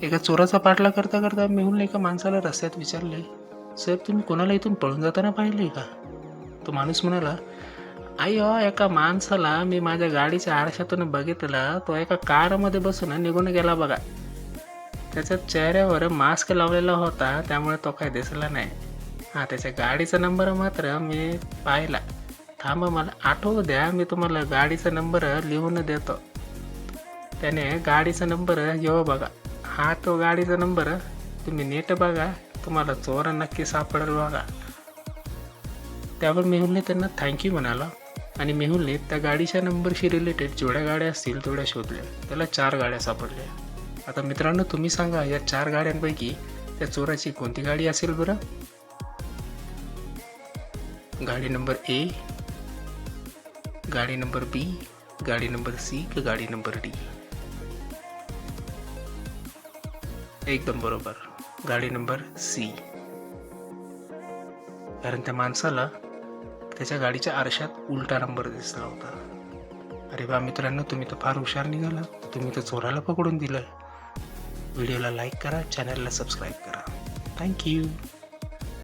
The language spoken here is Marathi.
एका चोराचा पाठला करता करता मेहुलने एका माणसाला रस्त्यात विचारले, साहेब तुम्ही कोणाला इथून पळून जाताना पाहिले का? तो माणूस म्हणाला, आई एका माणसाला मी माझ्या गाडीच्या आरशातून बघितलं, तो एका कारमध्ये बसून निघून गेला बघा. त्याच्या चेहऱ्यावर मास्क लावलेला होता, त्यामुळे तो काही दिसला नाही. त्याच्या गाडीचा नंबर मात्र मी पाहिला. थांबा मला आठवू द्या, मी तुम्हाला गाडीचा नंबर लिहून देतो. त्याने गाडीचा नंबर येऊ बघा. तो गाडीचा नंबर तुम्ही नीट बघा, तुम्हाला चोर नक्की सापडेल बघा. त्यावर मेहुलने त्यांना थँक्यू म्हणाला आणि मेहुलने त्या गाडीच्या नंबरशी रिलेटेड जेवढ्या गाड्या असतील तेवढ्या शोधल्या. त्याला 4 गाड्या सापडल्या. आता मित्रांनो, तुम्ही सांगा या 4 गाड्यांपैकी त्या चोराची कोणती गाडी असेल बरं? गाडी नंबर ए, गाडी नंबर बी, गाडी नंबर सी की गाडी नंबर डी? एकदम बरोबर, गाडी नंबर सी. कारण त्या माणसाला त्याच्या गाडीच्या आरशात उलटा नंबर दिसला होता. अरे वा मित्रांनो, तुम्ही तर फार हुशार निघाला. तुम्ही तर चोराला पकडून दिलं. व्हिडिओला लाईक करा, चॅनलला सबस्क्राईब करा. थँक्यू.